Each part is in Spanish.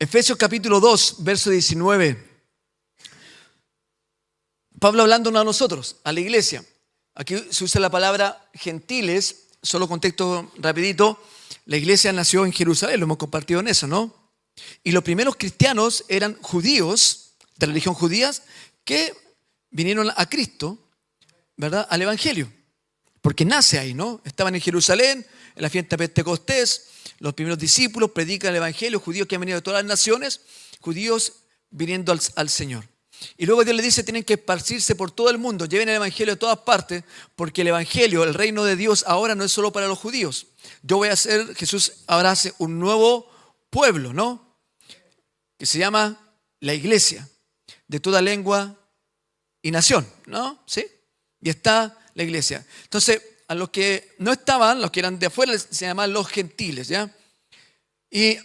Efesios capítulo 2, verso 19. Pablo hablándonos a nosotros, a la iglesia. Aquí se usa la palabra gentiles, solo contexto rapidito. La iglesia nació en Jerusalén, lo hemos compartido en eso, ¿no? Y los primeros cristianos eran judíos, de la religión judía, que vinieron a Cristo, ¿verdad? Al Evangelio. Porque nace ahí, ¿no? Estaban en Jerusalén, en la fiesta de Pentecostés, los primeros discípulos predican el Evangelio, judíos que han venido de todas las naciones, judíos viniendo al Señor. Y luego Dios les dice, tienen que esparcirse por todo el mundo, lleven el Evangelio a todas partes, porque el Evangelio, el reino de Dios ahora no es solo para los judíos. Jesús ahora hace un nuevo pueblo, ¿no? Que se llama la iglesia, de toda lengua y nación, ¿no? ¿Sí? Y está la iglesia. Entonces, a los que no estaban, los que eran de afuera, se llaman los gentiles, ¿ya? Y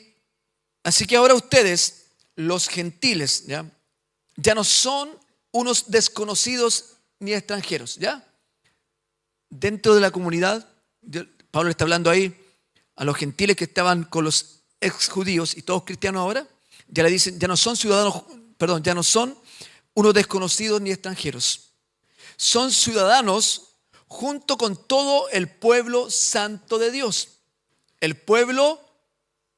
así que ahora ustedes, los gentiles, ya no son unos desconocidos ni extranjeros, ¿ya? Dentro de la comunidad, Pablo está hablando ahí a los gentiles que estaban con los ex judíos y todos cristianos ahora, ya le dicen, ya no son ciudadanos, perdón, ya no son unos desconocidos ni extranjeros. Son ciudadanos junto con todo el pueblo santo de Dios. El pueblo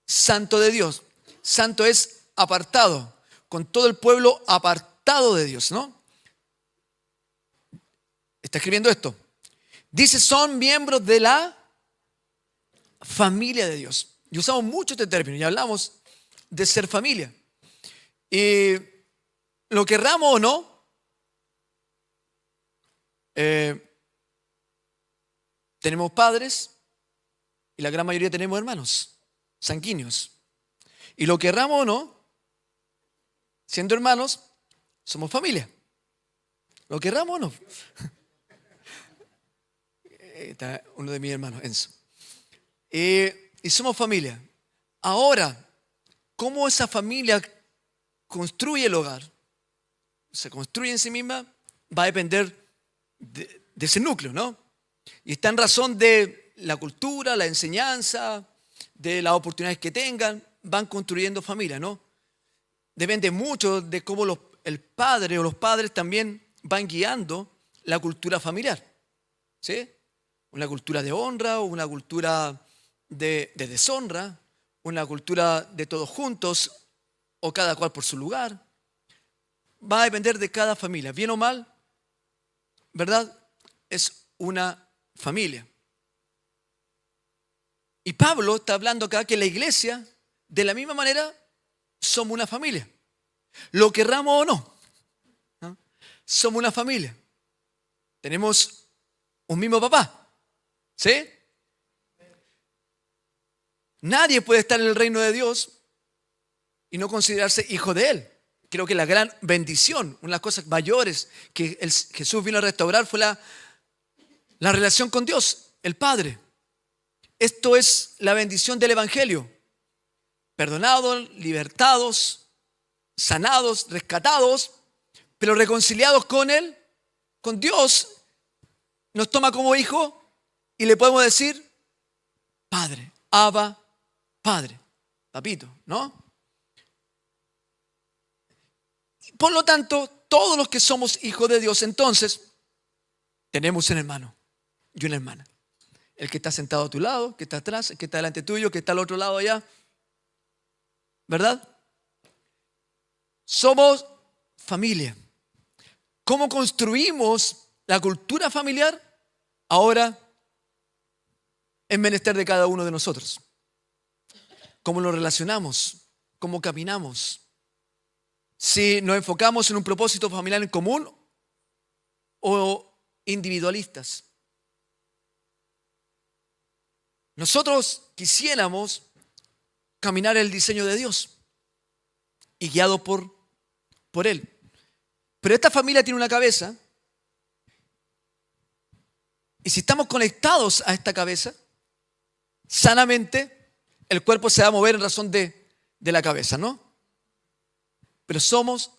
santo de Dios. Santo es apartado, con todo el pueblo apartado de Dios, ¿no? Está escribiendo esto. Dice, son miembros de la familia de Dios. Y usamos mucho este término y hablamos de ser familia. Y lo querramos o no, tenemos padres y la gran mayoría tenemos hermanos sanguíneos. Y lo querramos o no, siendo hermanos, somos familia. Lo querramos o no. Está uno de mis hermanos, Enzo. Y somos familia. Ahora, ¿cómo esa familia construye el hogar? Se construye en sí misma, va a depender de ese núcleo, ¿no? Y está en razón de la cultura, la enseñanza, de las oportunidades que tengan, van construyendo familia, ¿no? Depende mucho de cómo el padre o los padres también van guiando la cultura familiar, ¿sí? Una cultura de honra o una cultura de deshonra, una cultura de todos juntos o cada cual por su lugar. Va a depender de cada familia, bien o mal, ¿verdad? Es una familia. Y Pablo está hablando acá que la iglesia, de la misma manera, somos una familia. Lo querramos o no, ¿no? Somos una familia. Tenemos un mismo papá. ¿Sí? Nadie puede estar en el reino de Dios y no considerarse hijo de Él. Creo que la gran bendición, una de las cosas mayores que Jesús vino a restaurar fue la relación con Dios, el Padre. Esto es la bendición del Evangelio. Perdonados, libertados, sanados, rescatados, pero reconciliados con Él, con Dios, nos toma como hijo. Y le podemos decir, Padre, Abba, Padre, papito, ¿no? Por lo tanto, todos los que somos hijos de Dios, entonces, tenemos un hermano y una hermana. El que está sentado a tu lado, que está atrás, el que está delante tuyo, que está al otro lado allá. ¿Verdad? Somos familia. ¿Cómo construimos la cultura familiar? Ahora es menester de cada uno de nosotros. ¿Cómo nos relacionamos? ¿Cómo caminamos? Si nos enfocamos en un propósito familiar en común o individualistas. Nosotros quisiéramos caminar el diseño de Dios y guiado por Él. Pero esta familia tiene una cabeza y si estamos conectados a esta cabeza, sanamente, el cuerpo se va a mover en razón de la cabeza, ¿no? Pero somos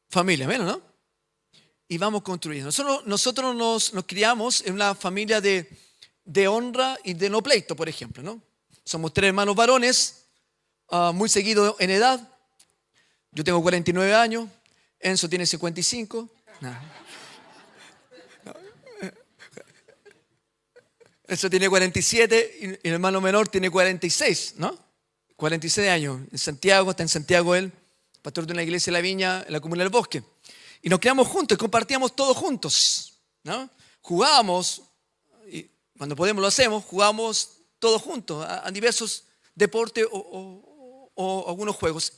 familia, ¿ven, no? Y vamos construyendo. Nosotros nos criamos en una familia de honra y de no pleito, por ejemplo, ¿no? Somos 3 hermanos varones, muy seguido en edad. Yo tengo 49 años, Enzo tiene 55. No. Enzo tiene 47 y el hermano menor tiene 46, ¿no? 46 años. En Santiago, está en Santiago él, pastor de una iglesia de la Viña, en la comuna del Bosque. Y nos quedamos juntos y compartíamos todos juntos, ¿no? Jugábamos, y cuando podemos lo hacemos, jugamos todos juntos a diversos deportes o algunos juegos.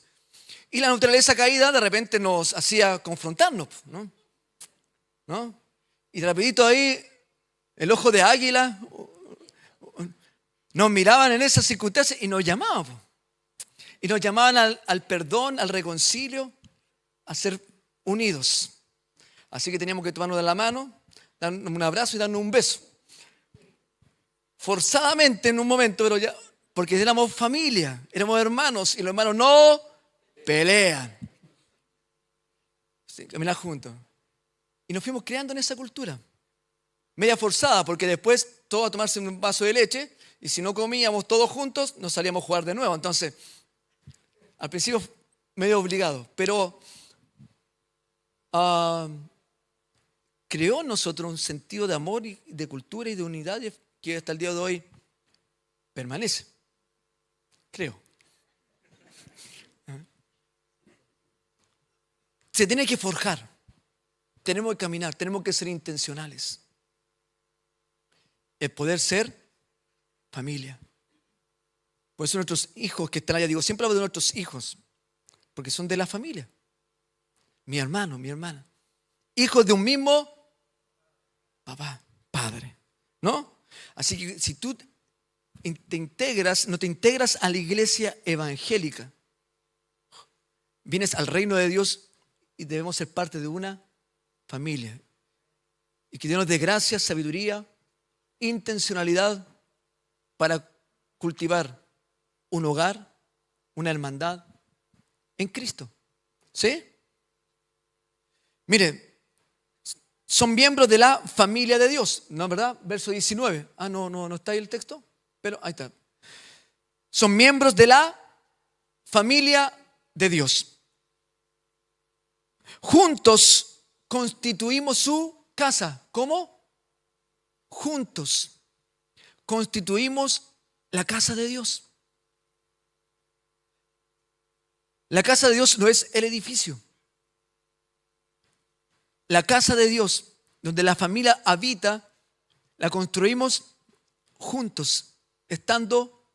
Y la naturaleza caída de repente nos hacía confrontarnos, ¿no? ¿No? Y rapidito ahí, el ojo de águila, nos miraban en esas circunstancias y nos llamaban. Y nos llamaban al perdón, al reconcilio, a ser unidos. Así que teníamos que tomarnos de la mano, darnos un abrazo y darnos un beso. Forzadamente en un momento, pero ya, porque éramos familia, éramos hermanos, y los hermanos no pelean. Sí, caminar juntos. Y nos fuimos creando en esa cultura. Media forzada, porque después todos a tomarse un vaso de leche, y si no comíamos todos juntos, nos salíamos a jugar de nuevo. Entonces, al principio medio obligado, pero creó en nosotros un sentido de amor y de cultura y de unidad que hasta el día de hoy permanece. Creo. Se tiene que forjar. Tenemos que caminar, tenemos que ser intencionales. El poder ser familia. Por eso nuestros hijos que están allá, digo, siempre hablo de nuestros hijos, porque son de la familia. Mi hermano, mi hermana. Hijos de un mismo papá, padre, ¿no? Así que si tú te integras, no te integras a la iglesia evangélica, vienes al reino de Dios y debemos ser parte de una familia. Y que Dios nos dé gracia, sabiduría, intencionalidad para cultivar un hogar, una hermandad en Cristo. ¿Sí? Mire, son miembros de la familia de Dios, ¿no es verdad? Verso 19. No está ahí el texto, pero ahí está. Son miembros de la familia de Dios. Juntos constituimos su casa. ¿Cómo? Juntos constituimos la casa de Dios. La casa de Dios no es el edificio. La casa de Dios, donde la familia habita, la construimos juntos, estando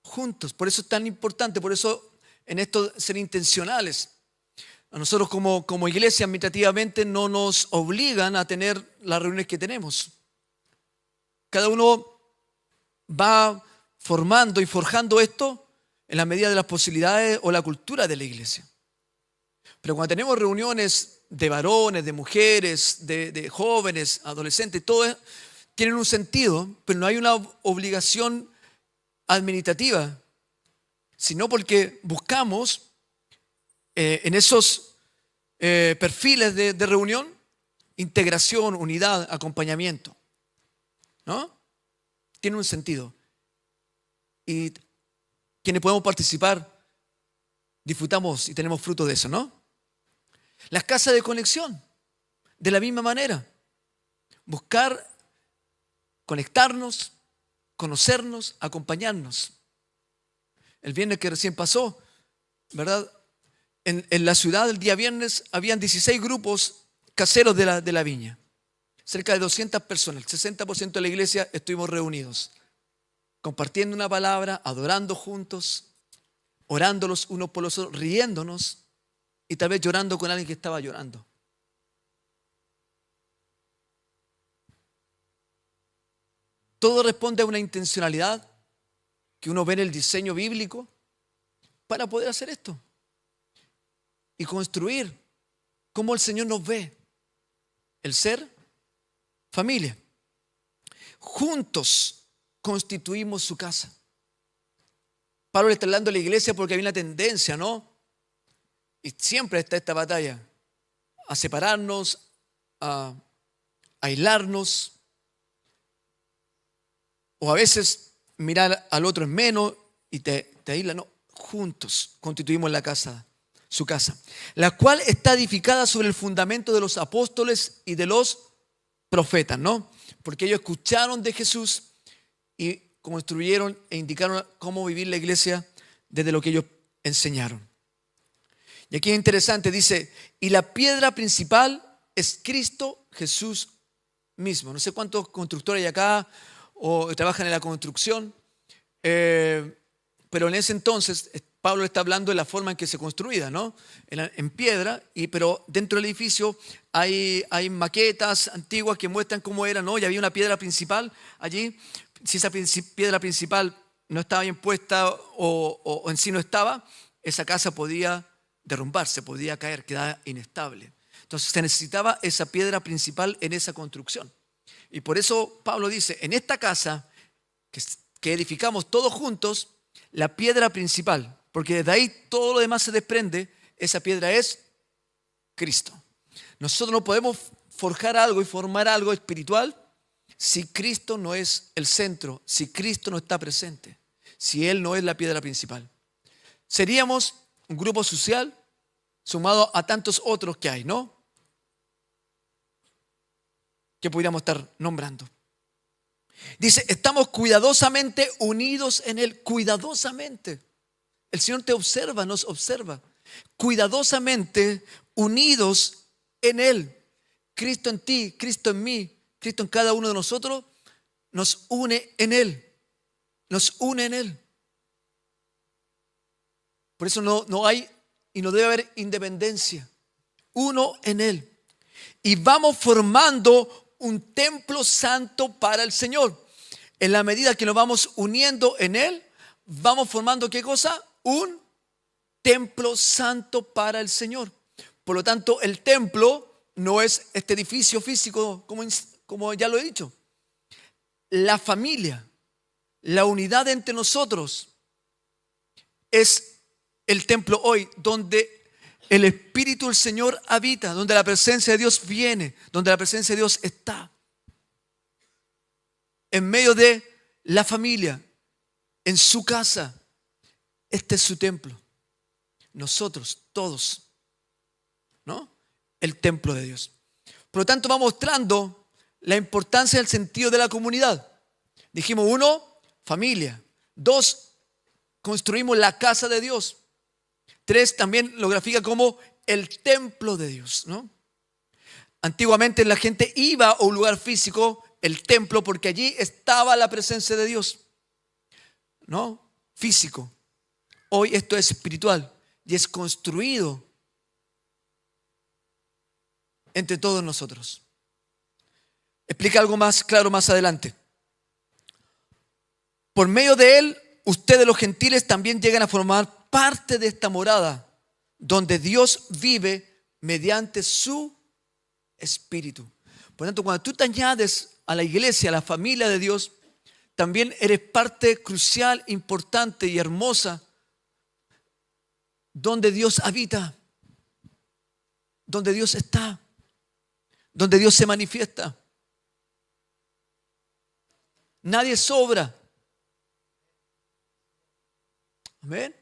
juntos. Por eso es tan importante, por eso en esto ser intencionales. A nosotros como iglesia administrativamente no nos obligan a tener las reuniones que tenemos. Cada uno va formando y forjando esto en la medida de las posibilidades o la cultura de la iglesia. Pero cuando tenemos reuniones de varones, de mujeres, de jóvenes, adolescentes, todos tienen un sentido, pero no hay una obligación administrativa, sino porque buscamos en esos perfiles de reunión integración, unidad, acompañamiento, ¿no? Tiene un sentido. Y quienes podemos participar, disfrutamos y tenemos fruto de eso, ¿no? Las casas de conexión, de la misma manera. Buscar conectarnos, conocernos, acompañarnos. El viernes que recién pasó, ¿verdad? En la ciudad el día viernes habían 16 grupos caseros de la viña. Cerca de 200 personas, el 60% de la iglesia estuvimos reunidos. Compartiendo una palabra, adorando juntos, orando los unos por los otros, riéndonos y tal vez llorando con alguien que estaba llorando. Todo responde a una intencionalidad que uno ve en el diseño bíblico para poder hacer esto y construir como el Señor nos ve, el ser familia. Juntos constituimos su casa. Pablo le está hablando a la iglesia porque hay una tendencia, ¿no? Y siempre está esta batalla a separarnos, a aislarnos, o a veces mirar al otro en menos y te de ahí no, juntos constituimos la casa, su casa, la cual está edificada sobre el fundamento de los apóstoles y de los profetas, ¿no? Porque ellos escucharon de Jesús y construyeron e indicaron cómo vivir la iglesia desde lo que ellos enseñaron. Y aquí es interesante, dice, y la piedra principal es Cristo Jesús mismo. No sé cuántos constructores hay acá o trabajan en la construcción, pero en ese entonces Pablo está hablando de la forma en que se construía, ¿no? En piedra, pero dentro del edificio hay maquetas antiguas que muestran cómo era, ¿no? Y había una piedra principal allí. Si esa piedra principal no estaba bien puesta o en sí no estaba, esa casa podía derrumbarse, podía caer, quedaba inestable. Entonces se necesitaba esa piedra principal en esa construcción. Y por eso Pablo dice, en esta casa que edificamos todos juntos, la piedra principal, porque desde ahí todo lo demás se desprende, esa piedra es Cristo. Nosotros no podemos forjar algo y formar algo espiritual si Cristo no es el centro, si Cristo no está presente, si Él no es la piedra principal. Seríamos un grupo social sumado a tantos otros que hay, ¿no? Que pudiéramos estar nombrando. Dice, estamos cuidadosamente unidos en Él, cuidadosamente. El Señor te observa, nos observa. Cuidadosamente unidos en Él. Cristo en ti, Cristo en mí, Cristo en cada uno de nosotros, nos une en Él. Nos une en Él. Por eso no hay y no debe haber independencia. Uno en Él. Y vamos formando un templo santo para el Señor. En la medida que nos vamos uniendo en Él, vamos formando ¿qué cosa? Un templo santo para el Señor. Por lo tanto, el templo no es este edificio físico, como ya lo he dicho. La familia, la unidad entre nosotros es el templo hoy, donde el Espíritu del Señor habita, donde la presencia de Dios viene, donde la presencia de Dios está. En medio de la familia, en su casa, este es su templo. Nosotros, todos, ¿no? El templo de Dios. Por lo tanto, va mostrando la importancia del sentido de la comunidad. Dijimos, 1, familia. 2, construimos la casa de Dios. 3, también lo grafica como el templo de Dios, ¿no? Antiguamente la gente iba a un lugar físico, el templo, porque allí estaba la presencia de Dios, ¿no? Físico. Hoy esto es espiritual y es construido entre todos nosotros. Explica algo más claro más adelante. Por medio de él, ustedes los gentiles también llegan a formar parte de esta morada donde Dios vive mediante su Espíritu. Por lo tanto, cuando tú te añades a la iglesia, a la familia de Dios, también eres parte crucial, importante y hermosa donde Dios habita, donde Dios está, donde Dios se manifiesta. Nadie sobra. Amén.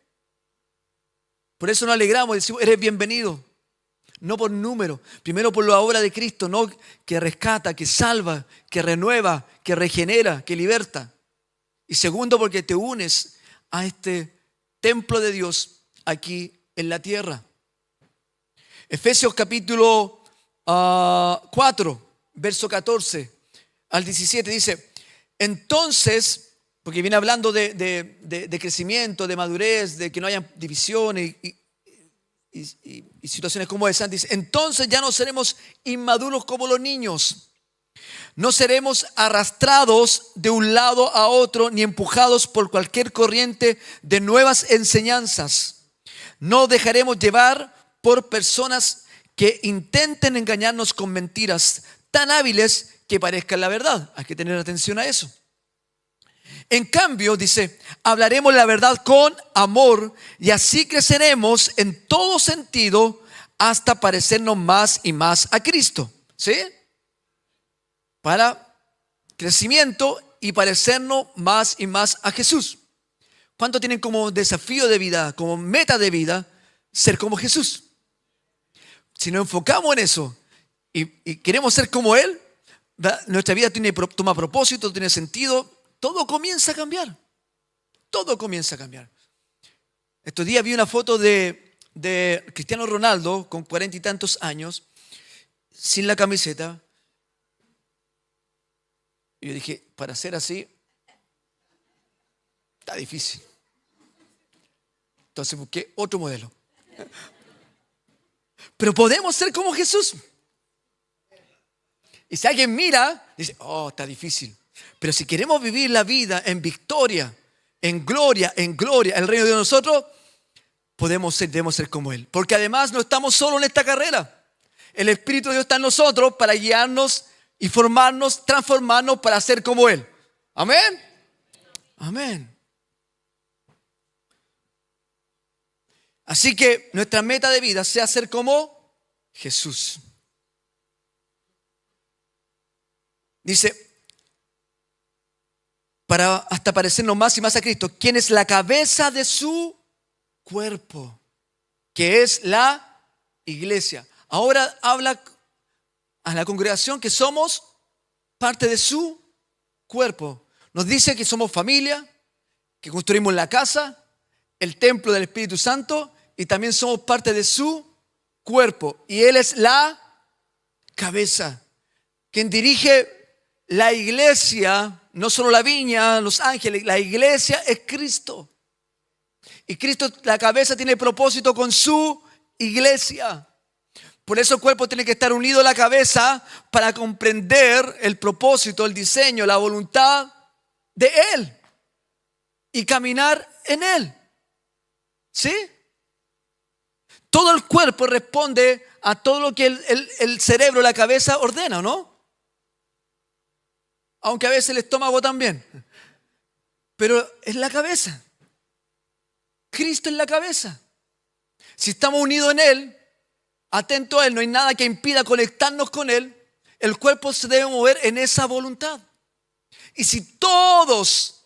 Por eso nos alegramos y decimos, eres bienvenido. No por número, primero por la obra de Cristo, no que rescata, que salva, que renueva, que regenera, que liberta. Y segundo, porque te unes a este templo de Dios aquí en la tierra. Efesios capítulo 4, verso 14 al 17 dice, entonces, porque viene hablando de crecimiento, de madurez, de que no haya divisiones y situaciones como esas, dice, entonces ya no seremos inmaduros como los niños. No seremos arrastrados de un lado a otro ni empujados por cualquier corriente de nuevas enseñanzas. No dejaremos llevar por personas que intenten engañarnos con mentiras tan hábiles que parezcan la verdad. Hay que tener atención a eso. En cambio, dice, hablaremos la verdad con amor y así creceremos en todo sentido hasta parecernos más y más a Cristo. ¿Sí? Para crecimiento y parecernos más y más a Jesús. ¿Cuántos tienen como desafío de vida, como meta de vida, ser como Jesús? Si nos enfocamos en eso y queremos ser como Él, nuestra vida toma propósito, tiene sentido, todo comienza a cambiar. Todo comienza a cambiar. Estos días vi una foto de Cristiano Ronaldo con 40 y tantos años, sin la camiseta. Y yo dije, para ser así, está difícil. Entonces busqué otro modelo. Pero podemos ser como Jesús. Y si alguien mira, dice, oh, está difícil. Pero si queremos vivir la vida en victoria, en gloria, el reino de nosotros, debemos ser como Él. Porque además no estamos solo en esta carrera. El Espíritu de Dios está en nosotros para guiarnos y formarnos, transformarnos para ser como Él. Amén. Amén. Así que nuestra meta de vida sea ser como Jesús. Dice, para hasta parecernos más y más a Cristo, quien es la cabeza de su cuerpo, que es la iglesia. Ahora habla a la congregación que somos parte de su cuerpo. Nos dice que somos familia, que construimos la casa, el templo del Espíritu Santo, y también somos parte de su cuerpo. Y Él es la cabeza. Quien dirige la iglesia, no solo la viña, los ángeles, la iglesia es Cristo. Y Cristo, la cabeza, tiene propósito con su iglesia. Por eso el cuerpo tiene que estar unido a la cabeza para comprender el propósito, el diseño, la voluntad de Él y caminar en Él. ¿Sí? Todo el cuerpo responde a todo lo que el cerebro, la cabeza ordena, ¿no? Aunque a veces el estómago también. Pero es la cabeza. Cristo es la cabeza. Si estamos unidos en Él, atentos a Él, no hay nada que impida conectarnos con Él, el cuerpo se debe mover en esa voluntad. Y si todos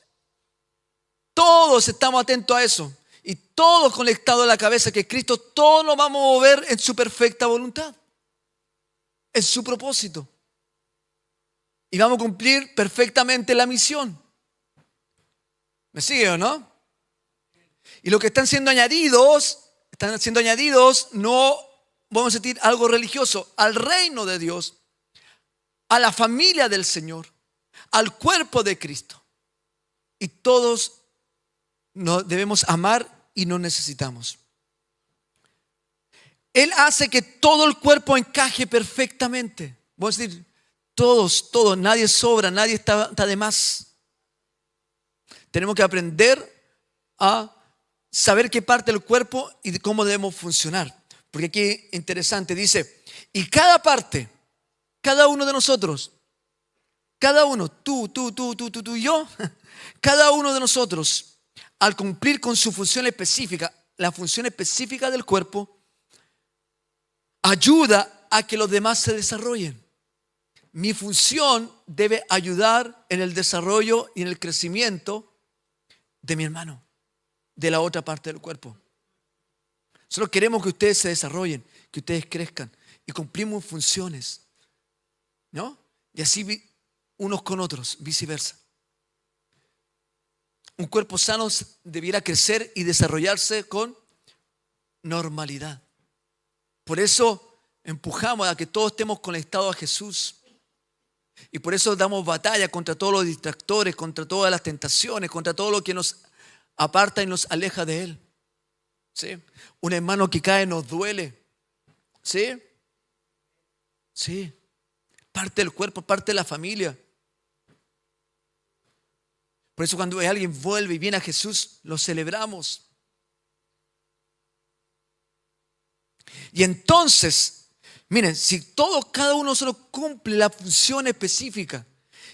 estamos atentos a eso, y todos conectados a la cabeza que es Cristo, todos nos vamos a mover en su perfecta voluntad, en su propósito. Y vamos a cumplir perfectamente la misión. ¿Me sigue o no? Y lo que están siendo añadidos, no vamos a sentir algo religioso, al reino de Dios, a la familia del Señor, al cuerpo de Cristo. Y todos nos debemos amar y nos necesitamos. Él hace que todo el cuerpo encaje perfectamente. Vamos a decir, todos, nadie sobra, nadie está de más. Tenemos que aprender a saber qué parte del cuerpo y de cómo debemos funcionar. Porque aquí interesante, dice, y cada parte, cada uno de nosotros, cada uno, tú y yo, cada uno de nosotros, al cumplir con su función específica, la función específica del cuerpo, ayuda a que los demás se desarrollen. Mi función debe ayudar en el desarrollo y en el crecimiento de mi hermano, de la otra parte del cuerpo. Nosotros queremos que ustedes se desarrollen, que ustedes crezcan y cumplimos funciones, ¿no? Y así unos con otros, viceversa. Un cuerpo sano debiera crecer y desarrollarse con normalidad. Por eso empujamos a que todos estemos conectados a Jesús. Y por eso damos batalla contra todos los distractores, contra todas las tentaciones, contra todo lo que nos aparta y nos aleja de Él. ¿Sí? Un hermano que cae nos duele. ¿Sí? Sí. Parte del cuerpo, parte de la familia. Por eso cuando alguien vuelve y viene a Jesús, lo celebramos. Y entonces, miren, si cada uno solo cumple la función específica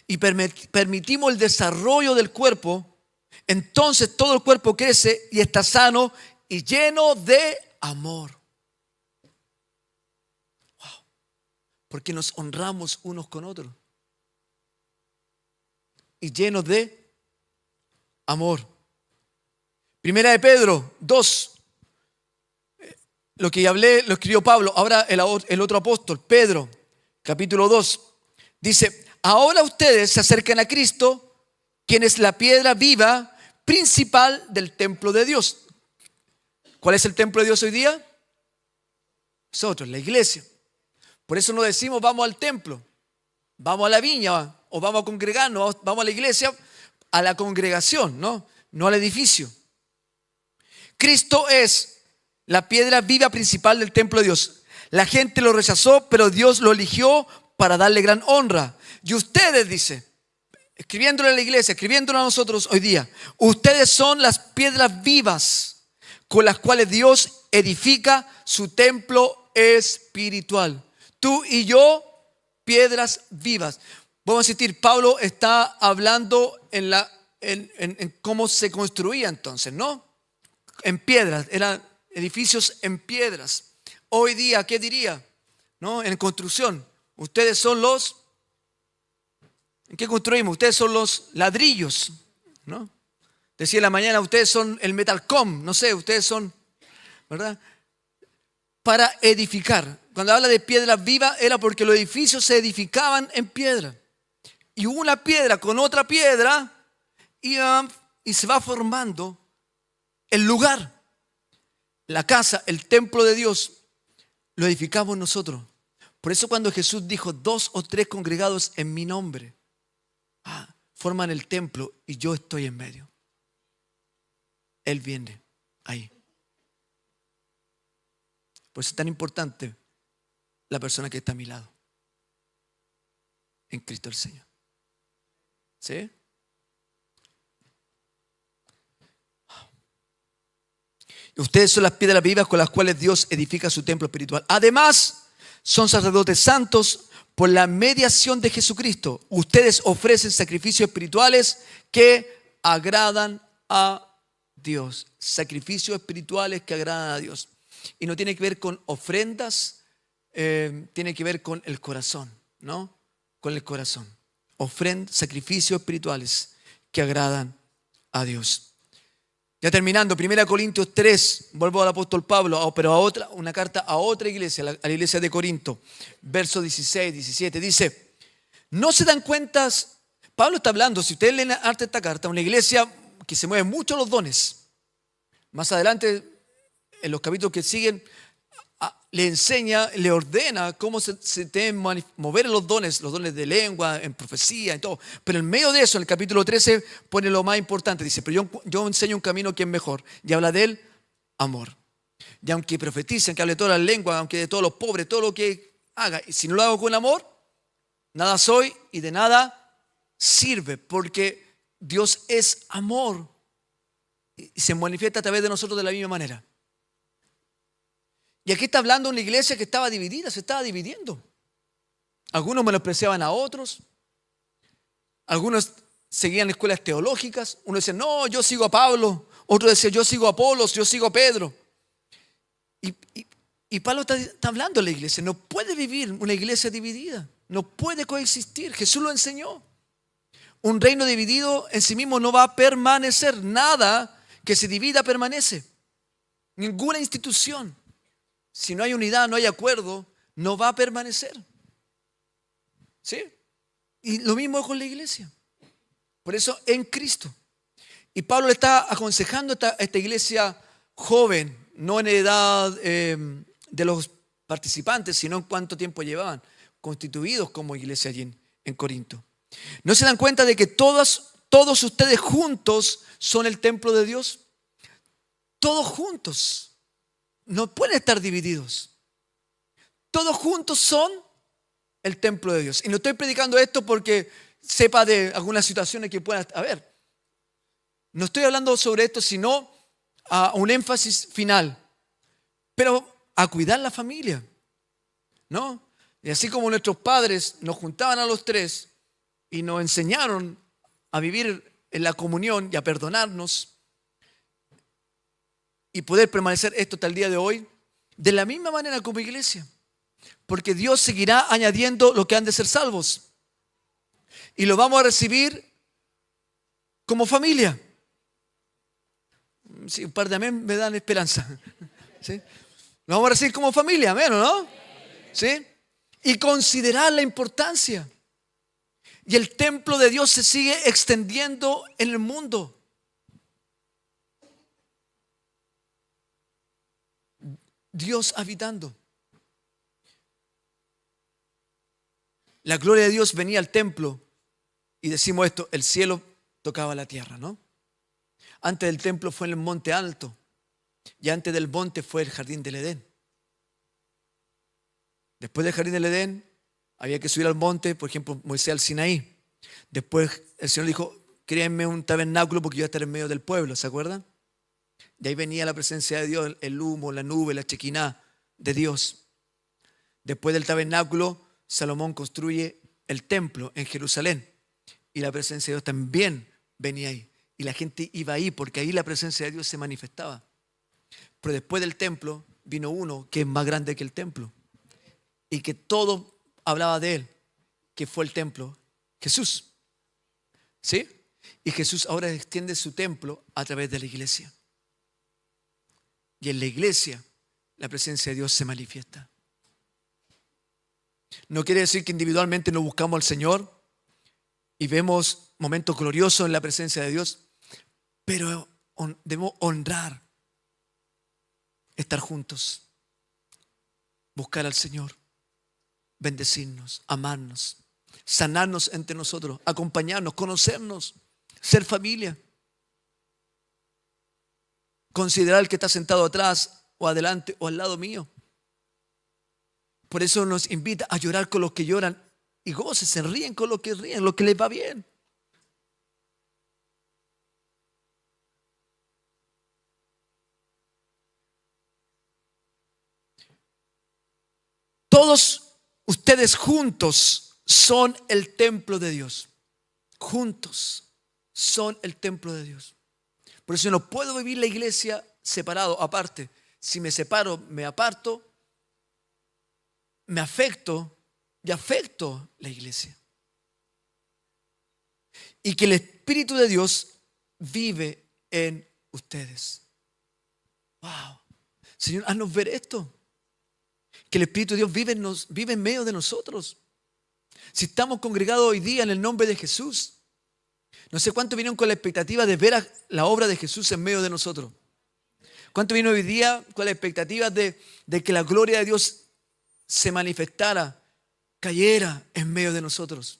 y permitimos el desarrollo del cuerpo, entonces todo el cuerpo crece y está sano y lleno de amor. Wow. Porque nos honramos unos con otros. Y llenos de amor. Primera de Pedro 2. Lo que hablé lo escribió Pablo. Ahora el otro apóstol, Pedro, capítulo 2. Dice, ahora ustedes se acercan a Cristo, quien es la piedra viva principal del templo de Dios. ¿Cuál es el templo de Dios hoy día? Nosotros, la iglesia. Por eso no decimos vamos al templo, vamos a la viña o vamos a congregarnos, vamos a la iglesia, a la congregación, no al edificio. Cristo es la piedra viva principal del templo de Dios. La gente lo rechazó, pero Dios lo eligió para darle gran honra. Y ustedes, dice, escribiéndole a la iglesia, escribiéndole a nosotros hoy día, ustedes son las piedras vivas con las cuales Dios edifica su templo espiritual. Tú y yo, piedras vivas. Vamos a insistir, Pablo está hablando en cómo se construía entonces, ¿no? En piedras, eran edificios en piedras. Hoy día, ¿qué diría? ¿No? En construcción, ustedes son los... ¿En qué construimos? Ustedes son los ladrillos, ¿no? Decía en la mañana, ustedes son el metalcom, no sé, ustedes son, ¿verdad? Para edificar. Cuando habla de piedra viva era porque los edificios se edificaban en piedra. Y una piedra con otra piedra y se va formando el lugar. La casa, el templo de Dios, lo edificamos nosotros. Por eso cuando Jesús dijo 2 o 3 congregados en mi nombre, forman el templo y yo estoy en medio. Él viene ahí. Por eso es tan importante la persona que está a mi lado. En Cristo el Señor. ¿Sí? Ustedes son las piedras vivas con las cuales Dios edifica su templo espiritual. Además, son sacerdotes santos por la mediación de Jesucristo. Ustedes ofrecen sacrificios espirituales que agradan a Dios. Sacrificios espirituales que agradan a Dios. Y no tiene que ver con ofrendas, tiene que ver con el corazón, ¿no? Con el corazón. Sacrificios espirituales que agradan a Dios. Ya terminando, 1 Corintios 3, vuelvo al apóstol Pablo, pero una carta a otra iglesia, a la iglesia de Corinto, verso 16, 17, dice, no se dan cuenta, Pablo está hablando, si ustedes leen ante esta carta, una iglesia que se mueve mucho los dones. Más adelante, en los capítulos que siguen, le enseña, le ordena cómo se deben mover los dones de lengua, en profecía, en todo. Pero en medio de eso, en el capítulo 13, pone lo más importante. Dice, pero yo enseño un camino que es mejor. Y habla del amor. Y aunque profeticen, que hable todas las lenguas, aunque de todos los pobres, todo lo que haga, y si no lo hago con amor, nada soy y de nada sirve. Porque Dios es amor. Y se manifiesta a través de nosotros de la misma manera. Y aquí está hablando una iglesia que estaba dividida, se estaba dividiendo. Algunos menospreciaban a otros. Algunos seguían escuelas teológicas. Uno decía, no, yo sigo a Pablo. Otro decía, yo sigo a Apolos, yo sigo a Pedro. Y Pablo está hablando a la iglesia. No puede vivir una iglesia dividida. No puede coexistir. Jesús lo enseñó. Un reino dividido en sí mismo no va a permanecer. Nada que se divida permanece. Ninguna institución. Si no hay unidad, no hay acuerdo, no va a permanecer. ¿Sí? Y lo mismo con la iglesia. Por eso en Cristo. Y Pablo le está aconsejando a esta iglesia joven, no en edad de los participantes, sino en cuánto tiempo llevaban constituidos como iglesia allí en Corinto. ¿No se dan cuenta de que todos ustedes juntos son el templo de Dios? Todos juntos. No pueden estar divididos. Todos juntos son el templo de Dios. Y no estoy predicando esto porque sepa de algunas situaciones que puedan haber. No estoy hablando sobre esto, sino a un énfasis final. Pero a cuidar la familia, ¿no? Y así como nuestros padres nos juntaban a los 3 y nos enseñaron a vivir en la comunión y a perdonarnos, y poder permanecer esto hasta el día de hoy, de la misma manera como iglesia. Porque Dios seguirá añadiendo lo que han de ser salvos. Y lo vamos a recibir como familia. Sí, un par de amén me dan esperanza. ¿Sí? Lo vamos a recibir como familia, amén, ¿o no? ¿Sí? Y considerar la importancia. Y el templo de Dios se sigue extendiendo en el mundo. Dios habitando. La gloria de Dios venía al templo y decimos esto, el cielo tocaba la tierra, ¿no? Antes del templo fue en el monte alto y antes del monte fue el jardín del Edén. Después del jardín del Edén había que subir al monte, por ejemplo, Moisés al Sinaí. Después el Señor dijo, créenme un tabernáculo porque yo voy a estar en medio del pueblo, ¿se acuerdan? De ahí venía la presencia de Dios, el humo, la nube, la chequiná de Dios. Después del tabernáculo, Salomón construye el templo en Jerusalén y la presencia de Dios también venía ahí. Y la gente iba ahí porque ahí la presencia de Dios se manifestaba. Pero después del templo vino uno que es más grande que el templo y que todo hablaba de él, que fue el templo, Jesús. ¿Sí? Y Jesús ahora extiende su templo a través de la iglesia. Y en la iglesia la presencia de Dios se manifiesta. No quiere decir que individualmente no buscamos al Señor y vemos momentos gloriosos en la presencia de Dios, pero debemos honrar, estar juntos, buscar al Señor, bendecirnos, amarnos, sanarnos entre nosotros, acompañarnos, conocernos, ser familia. Considerar el que está sentado atrás o adelante o al lado mío. Por eso nos invita a llorar con los que lloran y gócense, ríen con los que ríen, los que les va bien. Todos ustedes juntos son el templo de Dios. Juntos son el templo de Dios. Por eso no puedo vivir la iglesia separado, aparte. Si me separo, me aparto, me afecto y afecto la iglesia. Y que el Espíritu de Dios vive en ustedes. Wow. Señor, haznos ver esto. Que el Espíritu de Dios vive en medio de nosotros. Si estamos congregados hoy día en el nombre de Jesús, no sé cuántos vinieron con la expectativa de ver la obra de Jesús en medio de nosotros. ¿Cuántos vinieron hoy día con la expectativa de que la gloria de Dios se manifestara, cayera en medio de nosotros?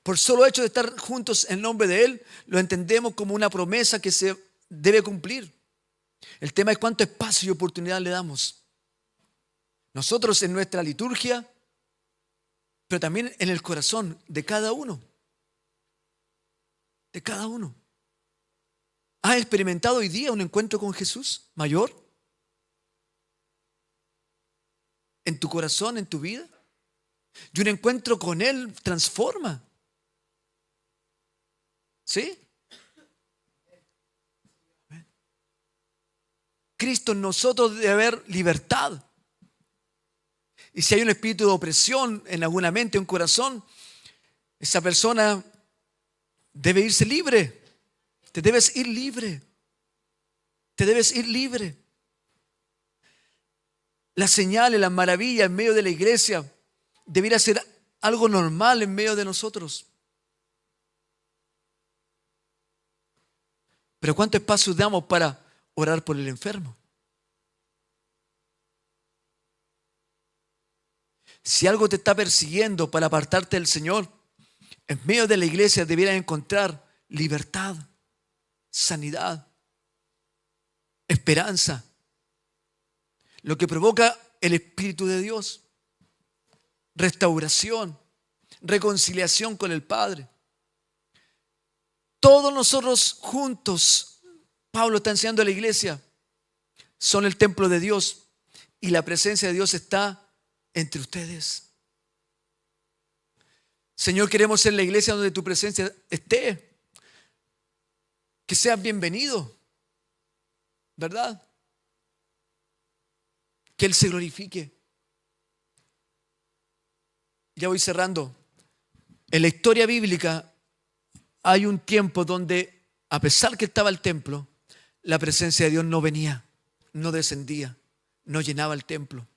Por solo hecho de estar juntos en nombre de Él, lo entendemos como una promesa que se debe cumplir. El tema es cuánto espacio y oportunidad le damos. Nosotros en nuestra liturgia, pero también en el corazón de cada uno. De cada uno. ¿Has experimentado hoy día un encuentro con Jesús mayor? ¿En tu corazón, en tu vida? Y un encuentro con Él transforma. ¿Sí? Cristo en nosotros debe haber libertad. Y si hay un espíritu de opresión en alguna mente, en un corazón, esa persona debe irse libre. Te debes ir libre. Te debes ir libre. Las señales, las maravillas en medio de la iglesia debiera ser algo normal en medio de nosotros. Pero ¿cuánto espacio damos para orar por el enfermo? Si algo te está persiguiendo para apartarte del Señor, en medio de la iglesia debieras encontrar libertad, sanidad, esperanza. Lo que provoca el Espíritu de Dios. Restauración, reconciliación con el Padre. Todos nosotros juntos, Pablo está enseñando a la iglesia, son el templo de Dios y la presencia de Dios está entre ustedes. Señor, queremos ser la iglesia donde tu presencia esté. Que seas bienvenido, ¿verdad? Que Él se glorifique. Ya voy cerrando. En la historia bíblica hay un tiempo donde a pesar que estaba el templo, la presencia de Dios no venía, no descendía, no llenaba el templo.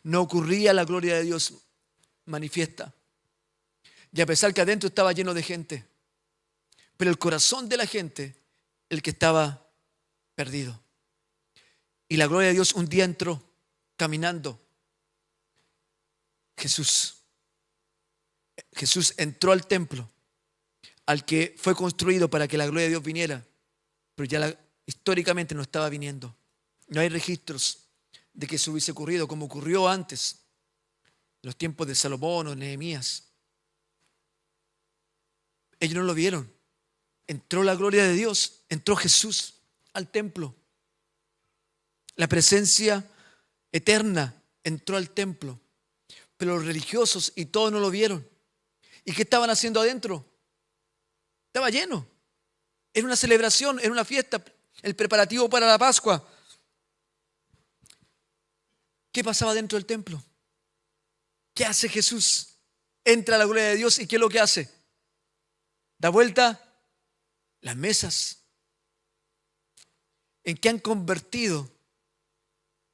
No ocurría la gloria de Dios manifiesta. Y a pesar que adentro estaba lleno de gente, pero el corazón de la gente, el que estaba perdido. Y la gloria de Dios un día entró caminando. Jesús entró al templo, al que fue construido para que la gloria de Dios viniera, pero ya históricamente no estaba viniendo. No hay registros de que eso hubiese ocurrido como ocurrió antes, en los tiempos de Salomón o Nehemías. Ellos no lo vieron. Entró la gloria de Dios, entró Jesús al templo. La presencia eterna entró al templo, pero los religiosos y todos no lo vieron. ¿Y qué estaban haciendo adentro? Estaba lleno. Era una celebración, era una fiesta, el preparativo para la Pascua. ¿Qué pasaba dentro del templo? ¿Qué hace Jesús? Entra a la gloria de Dios y ¿qué es lo que hace? Da vuelta las mesas. ¿En qué han convertido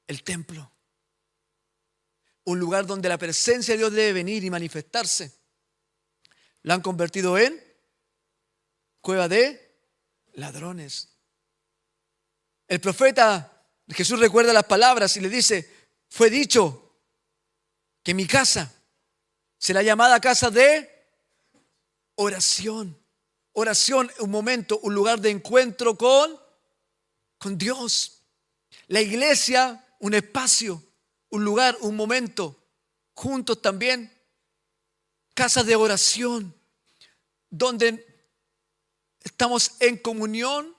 el templo? Un lugar donde la presencia de Dios debe venir y manifestarse. Lo han convertido en cueva de ladrones. El profeta Jesús recuerda las palabras y le dice: fue dicho que mi casa será llamada casa de oración. Oración, un momento, un lugar de encuentro con Dios. La iglesia, un espacio, un lugar, un momento, juntos también, casas de oración, donde estamos en comunión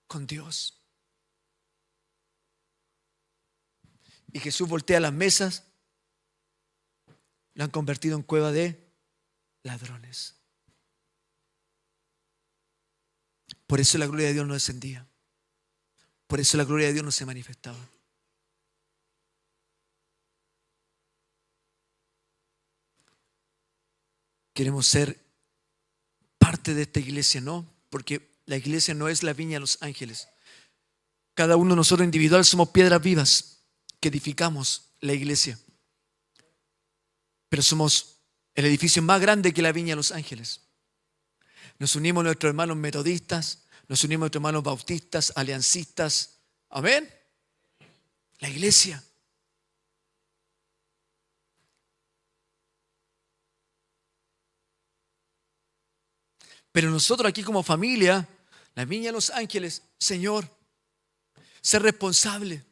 con Dios. Y Jesús voltea las mesas, lo han convertido en cueva de ladrones. Por eso la gloria de Dios no descendía. Por eso la gloria de Dios no se manifestaba. Queremos ser parte de esta iglesia, ¿no? Porque la iglesia no es la viña de los ángeles. Cada uno de nosotros individual somos piedras vivas que edificamos la iglesia. Pero somos el edificio más grande que la viña de los ángeles. Nos unimos a nuestros hermanos metodistas, nos unimos a nuestros hermanos bautistas, aliancistas. Amén. La iglesia. Pero nosotros aquí como familia, la viña de los ángeles, Señor, ser responsable.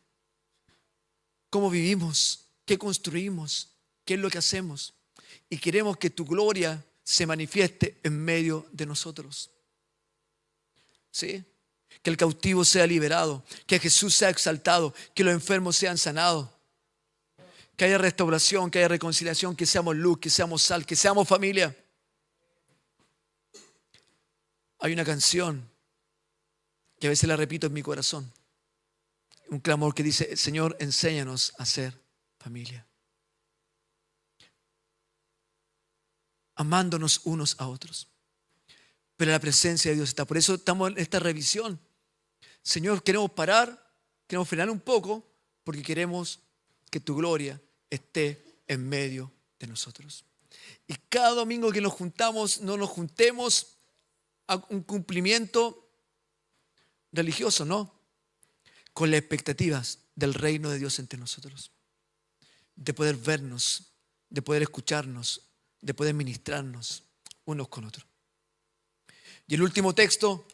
¿Cómo vivimos? ¿Qué construimos? ¿Qué es lo que hacemos? Y queremos que tu gloria se manifieste en medio de nosotros. ¿Sí? Que el cautivo sea liberado, que Jesús sea exaltado, que los enfermos sean sanados, que haya restauración, que haya reconciliación, que seamos luz, que seamos sal, que seamos familia. Hay una canción que a veces la repito en mi corazón, un clamor que dice: Señor, enséñanos a ser familia, amándonos unos a otros. Pero la presencia de Dios está. Por eso estamos en esta revisión. Señor, queremos parar, queremos frenar un poco, porque queremos que tu gloria esté en medio de nosotros. Y cada domingo que nos juntamos, no nos juntemos a un cumplimiento religioso, no, con las expectativas del reino de Dios entre nosotros, de poder vernos, de poder escucharnos, de poder ministrarnos unos con otros. Y el último texto,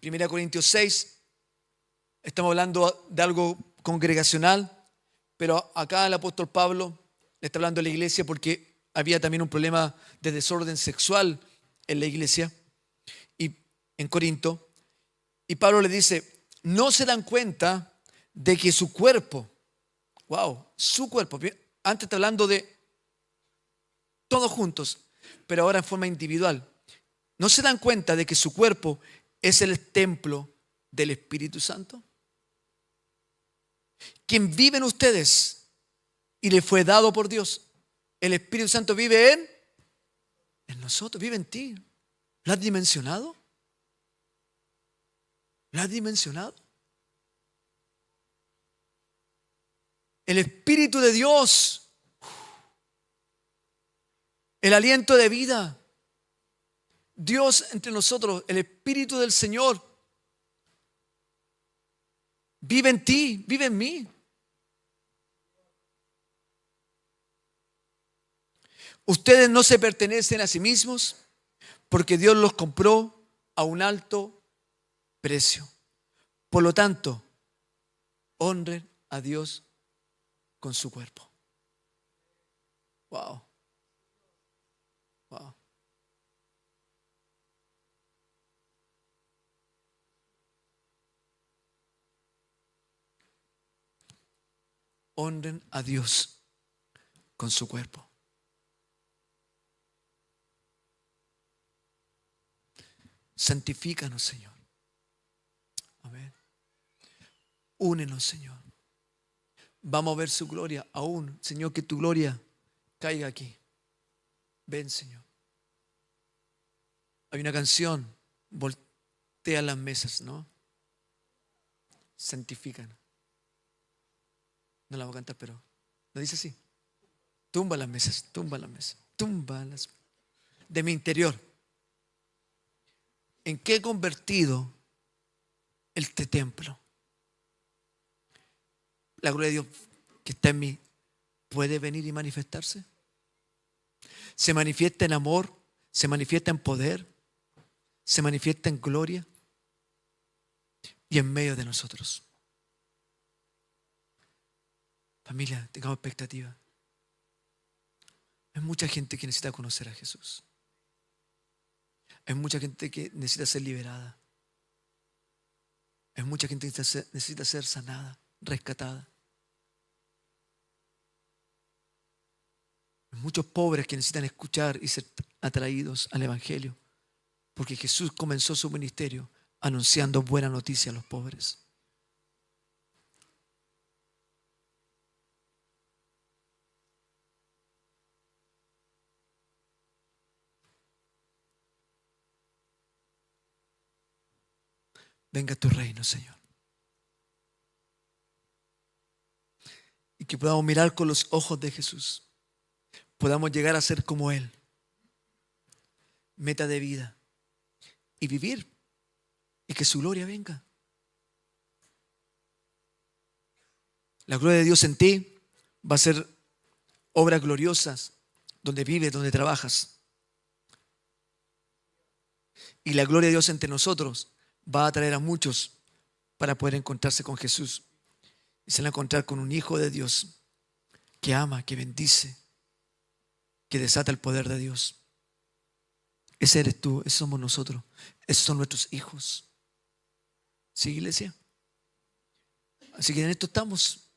1 Corintios 6, estamos hablando de algo congregacional, pero acá el apóstol Pablo le está hablando a la iglesia porque había también un problema de desorden sexual en la iglesia y en Corinto. Y Pablo le dice: no se dan cuenta de que su cuerpo, su cuerpo, antes está hablando de todos juntos, pero ahora en forma individual. ¿No se dan cuenta de que su cuerpo es el templo del Espíritu Santo? Quien vive en ustedes y le fue dado por Dios. El Espíritu Santo vive en nosotros, vive en ti. ¿Lo has dimensionado? ¿Lo has dimensionado? El Espíritu de Dios, el aliento de vida, Dios entre nosotros, el Espíritu del Señor, vive en ti, vive en mí. Ustedes no se pertenecen a sí mismos porque Dios los compró a un alto precio. Por lo tanto, honren a Dios con su cuerpo. Wow. Wow. Honren a Dios con su cuerpo. Santifícanos, Señor. Amén. Únenos, Señor. Vamos a ver su gloria aún. Señor, que tu gloria caiga aquí. Ven, Señor. Hay una canción, voltea las mesas, ¿no? Santifícanos. No la voy a cantar, pero lo dice así. Tumba las mesas, tumba las mesas, tumba las de mi interior. ¿En qué he convertido este templo? La gloria de Dios que está en mí puede venir y manifestarse. Se manifiesta en amor, se manifiesta en poder, se manifiesta en gloria y en medio de nosotros. Familia, tengamos expectativa. Hay mucha gente que necesita conocer a Jesús. Hay mucha gente que necesita ser liberada. Hay mucha gente que necesita ser sanada, rescatada. Hay muchos pobres que necesitan escuchar y ser atraídos al Evangelio. Porque Jesús comenzó su ministerio anunciando buena noticia a los pobres. Venga tu reino, Señor. Y que podamos mirar con los ojos de Jesús. Podamos llegar a ser como Él. Meta de vida. Y vivir. Y que su gloria venga. La gloria de Dios en ti va a ser obras gloriosas donde vives, donde trabajas. Y la gloria de Dios entre nosotros va a atraer a muchos para poder encontrarse con Jesús. Y se van a encontrar con un hijo de Dios que ama, que bendice, que desata el poder de Dios. Ese eres tú, ese somos nosotros, esos son nuestros hijos. ¿Sí, iglesia? Así que en esto estamos,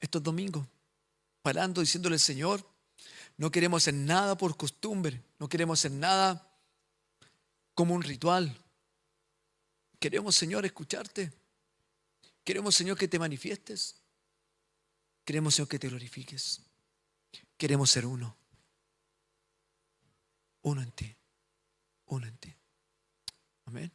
estos domingos, parando, diciéndole: Señor, no queremos hacer nada por costumbre, no queremos hacer nada como un ritual. Queremos, Señor, escucharte. Queremos, Señor, que te manifiestes. Queremos, Señor, que te glorifiques. Queremos ser uno. Uno en ti. Uno en ti. Amén.